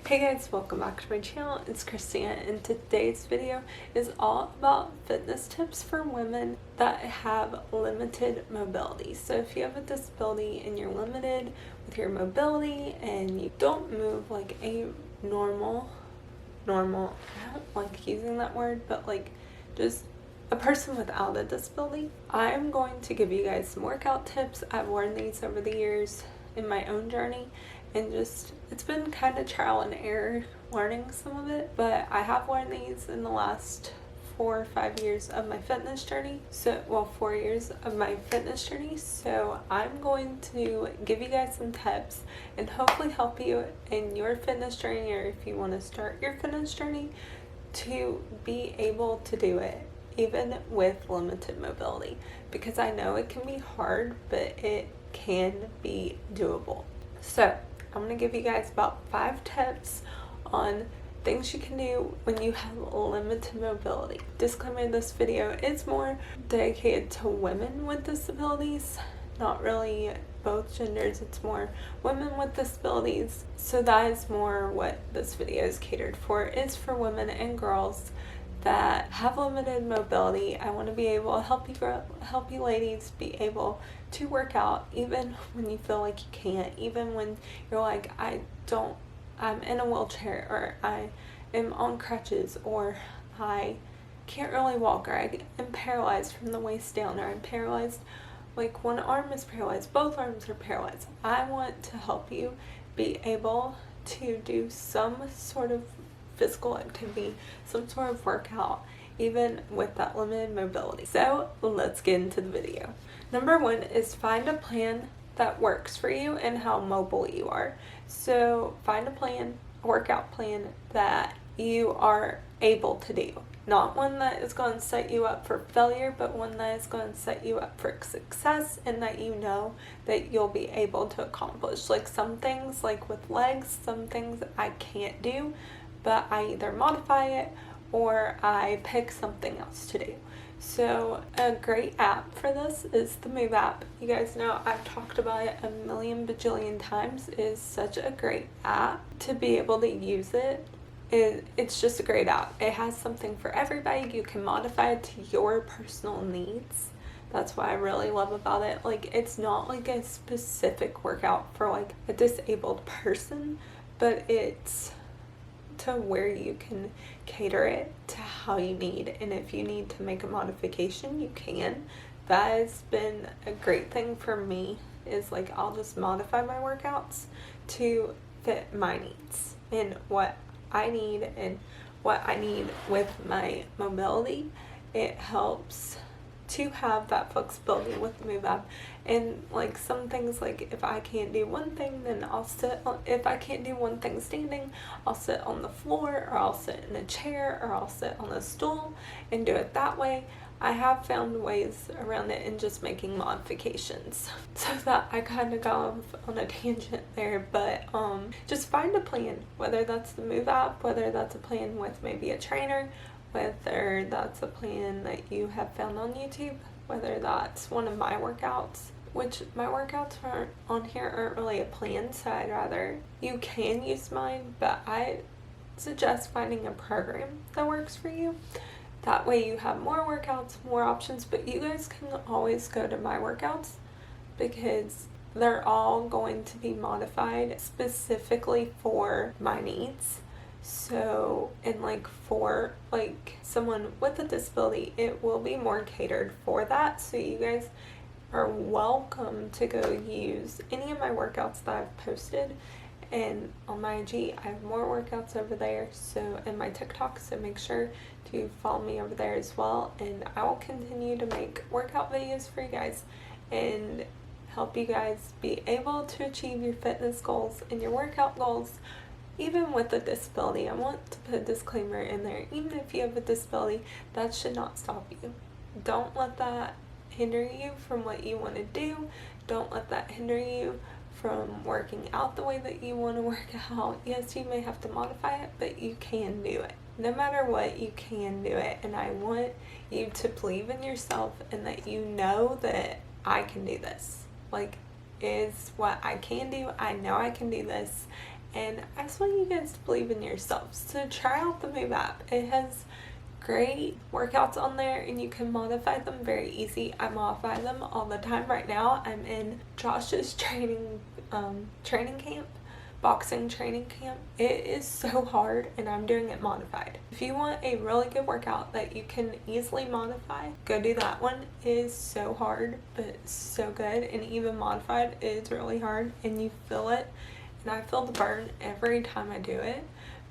Hey guys, welcome back to my channel. It's Christina, and today's video is all about fitness tips for women that have limited mobility. So if you have a disability and you're limited with your mobility and you don't move like a normal, I don't like using that word, but like just a person without a disability, I'm going to give you guys some workout tips. I've learned these over the years in my own journey, and just it's been kind of trial and error learning some of it, but I have learned these in the last 4 or 5 years of my fitness journey. 4 years of my fitness journey. So I'm going to give you guys some tips and hopefully help you in your fitness journey, or if you want to start your fitness journey, to be able to do it even with limited mobility, because I know it can be hard, but it can be doable. So I'm going to give you guys about 5 tips on things you can do when you have limited mobility. Disclaimer, this video is more dedicated to women with disabilities, not really both genders. It's more women with disabilities. So that is more what this video is catered for. It's for women and girls that have limited mobility. I want to be able to help you ladies be able to work out even when you feel like you can't, even when you're like, I'm in a wheelchair, or I am on crutches, or I can't really walk, or I am paralyzed from the waist down, or I'm paralyzed, like one arm is paralyzed, both arms are paralyzed. I want to help you be able to do some sort of physical activity, some sort of workout, even with that limited mobility. So let's get into the video. Number 1 is find a plan that works for you and how mobile you are. So find a workout plan that you are able to do. Not one that is going to set you up for failure, but one that is going to set you up for success, and that you know that you'll be able to accomplish. Like some things, like with legs, some things I can't do, but I either modify it or I pick something else to do. So a great app for this is the Move app. You guys know I've talked about it a million bajillion times. It is such a great app to be able to use it. It's just a great app. It has something for everybody. You can modify it to your personal needs. That's what I really love about it. Like, it's not like a specific workout for like a disabled person, but it's to where you can cater it to how you need, and if you need to make a modification, you can. That has been a great thing for me, is like I'll just modify my workouts to fit my needs and what I need and what I need with my mobility. It helps to have that flexibility with the Move app. And like some things, like if I can't do one thing, then if I can't do one thing standing, I'll sit on the floor, or I'll sit in a chair, or I'll sit on a stool and do it that way. I have found ways around it and just making modifications. So that I kind of got off on a tangent there, but just find a plan, whether that's the Move app, whether that's a plan with maybe a trainer, whether that's a plan that you have found on YouTube, whether that's one of my workouts, which my workouts on here aren't really a plan, so you can use mine, but I suggest finding a program that works for you. That way you have more workouts, more options, but you guys can always go to my workouts, because they're all going to be modified specifically for my needs. So, and like for like someone with a disability, it will be more catered for that. So you guys are welcome to go use any of my workouts that I've posted. And on my IG, I have more workouts over there, so, and my TikTok, so make sure to follow me over there as well. And I will continue to make workout videos for you guys and help you guys be able to achieve your fitness goals and your workout goals, even with a disability. I want to put a disclaimer in there. Even if you have a disability, that should not stop you. Don't let that hinder you from what you want to do. Don't let that hinder you from working out the way that you want to work out. Yes, you may have to modify it, but you can do it. No matter what, you can do it. And I want you to believe in yourself, and that you know that I can do this. Like, is what I can do. I know I can do this, and I just want you guys to believe in yourselves. So try out the Move app. It has great workouts on there, and you can modify them very easy. I modify them all the time. Right now I'm in Josh's training camp, boxing training camp. It is so hard, and I'm doing it modified. If you want a really good workout that you can easily modify, go do that one. It is so hard, but so good, and even modified is really hard, and you feel it, and I feel the burn every time I do it.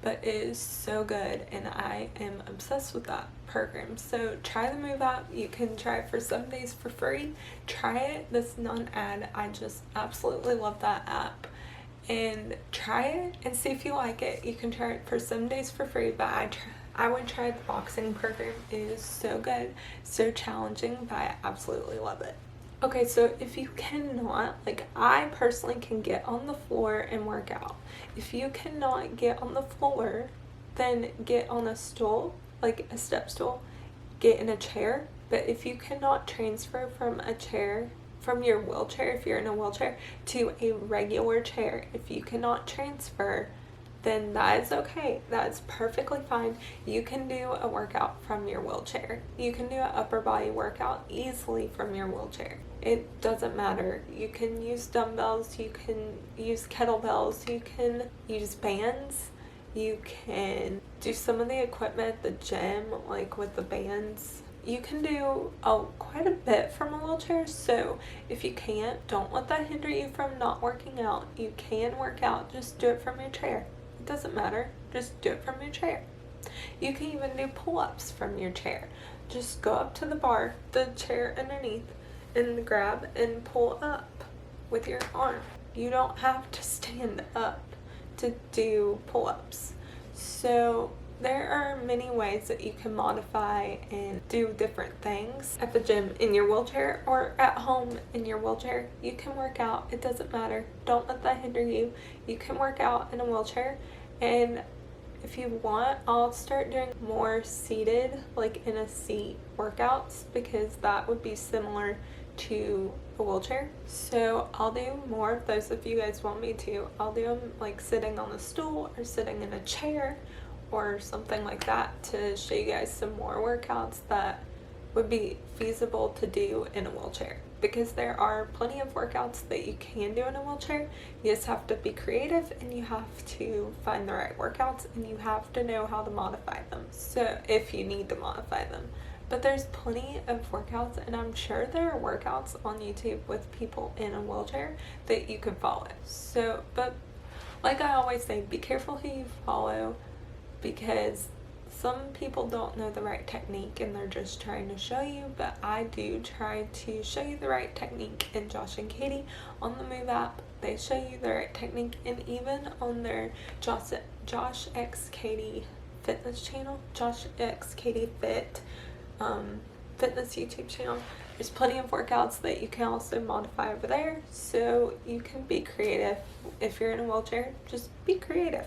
But it is so good, and I am obsessed with that program. So try the Move app. You can try it for 7 days for free. Try it. This is not an ad. I just absolutely love that app. And try it and see if you like it. You can try it for 7 days for free, but I would try the boxing program. It is so good, so challenging, but I absolutely love it. Okay, so if you cannot, like I personally can get on the floor and work out. If you cannot get on the floor, then get on a stool, like a step stool, get in a chair. But if you cannot transfer from a chair, from your wheelchair, if you're in a wheelchair, to a regular chair, if you cannot transfer, then that is okay. That's perfectly fine. You can do a workout from your wheelchair. You can do an upper body workout easily from your wheelchair. It doesn't matter. You can use dumbbells, you can use kettlebells, you can use bands, you can do some of the equipment at the gym, like with the bands. You can do quite a bit from a wheelchair, so if you can't, don't let that hinder you from not working out. You can work out, just do it from your chair. It doesn't matter, just do it from your chair. You can even do pull-ups from your chair. Just go up to the bar, the chair underneath, and grab and pull up with your arm. You don't have to stand up to do pull-ups. So there are many ways that you can modify and do different things at the gym in your wheelchair or at home in your wheelchair. You can work out. It doesn't matter. Don't let that hinder you. You can work out in a wheelchair, and if you want, I'll start doing more seated, like in a seat workouts, because that would be similar to a wheelchair. So I'll do more of those if you guys want me to. I'll do them like sitting on a stool or sitting in a chair or something like that to show you guys some more workouts that would be feasible to do in a wheelchair, because there are plenty of workouts that you can do in a wheelchair. You just have to be creative, and you have to find the right workouts, and you have to know how to modify them, so if you need to modify them. But there's plenty of workouts, and I'm sure there are workouts on YouTube with people in a wheelchair that you can follow. So, but like I always say, be careful who you follow, because some people don't know the right technique and they're just trying to show you, but I do try to show you the right technique. And Josh and Katie on the Move app, they show you the right technique, and even on their Josh X Katie fitness channel, Josh X Katie Fit fitness YouTube channel, there's plenty of workouts that you can also modify over there, so you can be creative. If you're in a wheelchair, just be creative.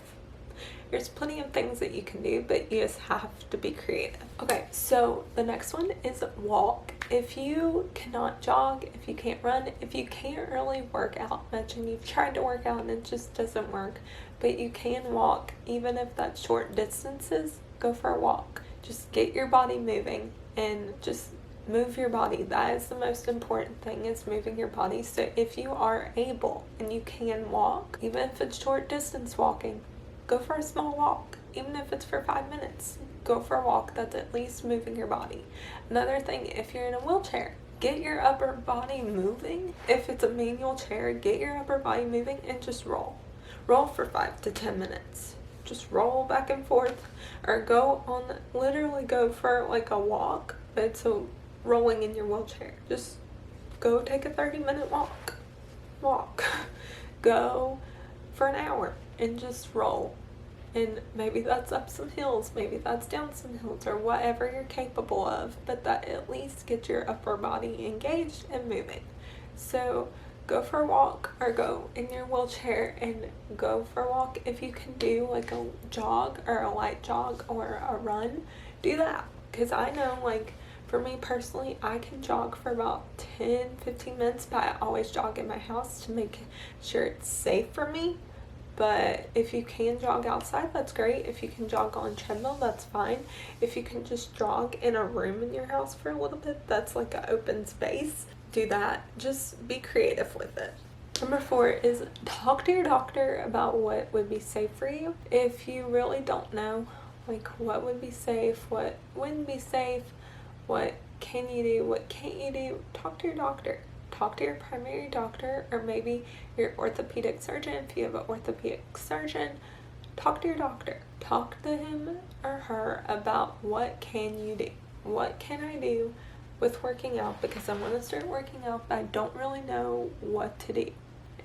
There's plenty of things that you can do, but you just have to be creative. Okay, so the next one is walk. If you cannot jog, if you can't run, if you can't really work out much and you've tried to work out and it just doesn't work, but you can walk, even if that's short distances, go for a walk. Just get your body moving and just move your body. That is the most important thing, is moving your body. So if you are able and you can walk, even if it's short distance walking, go for a small walk. Even if it's for 5 minutes, go for a walk. That's at least moving your body. Another thing, if you're in a wheelchair, get your upper body moving. If it's a manual chair, get your upper body moving and just roll. Roll for 5 to 10 minutes. Just roll back and forth, or literally go for like a walk, but it's a rolling in your wheelchair. Just go take a 30-minute walk. Go for an hour and just roll. And maybe that's up some hills, maybe that's down some hills, or whatever you're capable of, but that at least gets your upper body engaged and moving. So go for a walk, or go in your wheelchair and go for a walk. If you can do like a jog or a light jog or a run, do that. Because I know, like, for me personally, I can jog for about 10-15 minutes, but I always jog in my house to make sure it's safe for me. But if you can jog outside, that's great. If you can jog on treadmill, that's fine. If you can just jog in a room in your house for a little bit, that's like an open space, do that. Just be creative with it. Number 4 is talk to your doctor about what would be safe for you. If you really don't know, like, what would be safe, what wouldn't be safe, what can you do, what can't you do, talk to your doctor. Talk to your primary doctor, or maybe your orthopedic surgeon. If you have an orthopedic surgeon, talk to your doctor. Talk to him or her about what can you do. What can I do with working out, because I want to start working out, but I don't really know what to do.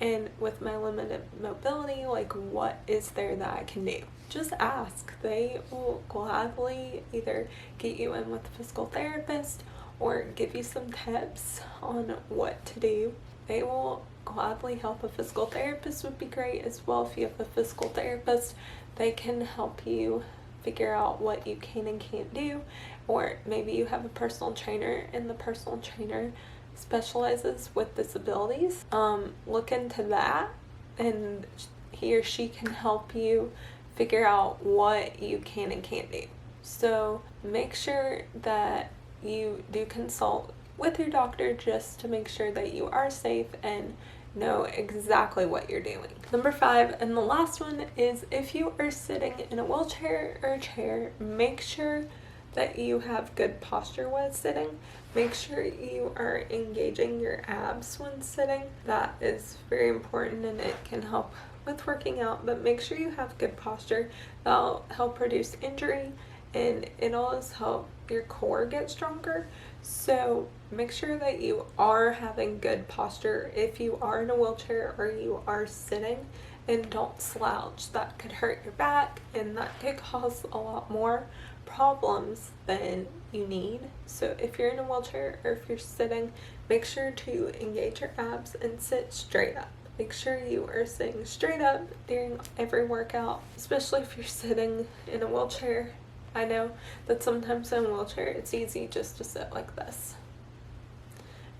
And with my limited mobility, like, what is there that I can do? Just ask. They will gladly either get you in with a physical therapist or give you some tips on what to do. They will gladly help. A physical therapist would be great as well. If you have a physical therapist, they can help you figure out what you can and can't do. Or maybe you have a personal trainer, and the personal trainer specializes with disabilities. Look into that, and he or she can help you figure out what you can and can't do. So make sure that you do consult with your doctor, just to make sure that you are safe and know exactly what you're doing. Number 5, and the last one, is if you are sitting in a wheelchair or a chair, make sure that you have good posture while sitting. Make sure you are engaging your abs when sitting. That is very important, and it can help with working out, but make sure you have good posture. That'll help reduce injury, and it'll also help your core get stronger. So make sure that you are having good posture if you are in a wheelchair or you are sitting, and don't slouch. That could hurt your back, and that could cause a lot more problems than you need. So if you're in a wheelchair or if you're sitting, make sure to engage your abs and sit straight up. Make sure you are sitting straight up during every workout, especially if you're sitting in a wheelchair. I know that sometimes in a wheelchair it's easy just to sit like this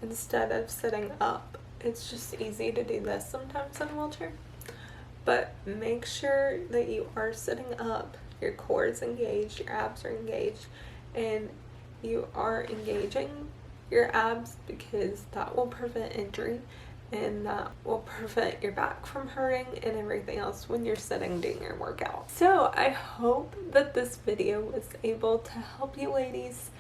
instead of sitting up. It's just easy to do this sometimes in a wheelchair. But make sure that you are sitting up, your core is engaged, your abs are engaged, and you are engaging your abs, because that will prevent injury, and that will prevent your back from hurting and everything else when you're sitting doing your workout. So I hope that this video was able to help you ladies,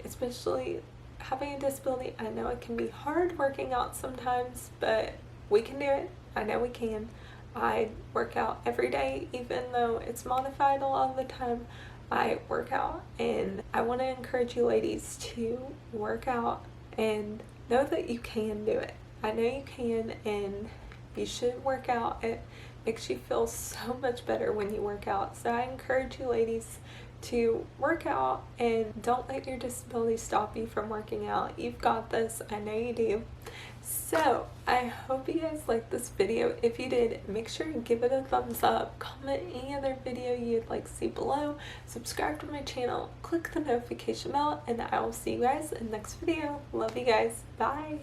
especially having a disability. I know it can be hard working out sometimes, but we can do it. I know we can. I work out every day, even though it's modified a lot of the time. I work out, and I want to encourage you ladies to work out and know that you can do it. I know you can, and you should work out. It makes you feel so much better when you work out. So I encourage you ladies to work out, and don't let your disability stop you from working out. You've got this. I know you do. So I hope you guys liked this video. If you did, make sure you give it a thumbs up, comment any other video you'd like to see below, subscribe to my channel, click the notification bell, and I will see you guys in the next video. Love you guys. Bye.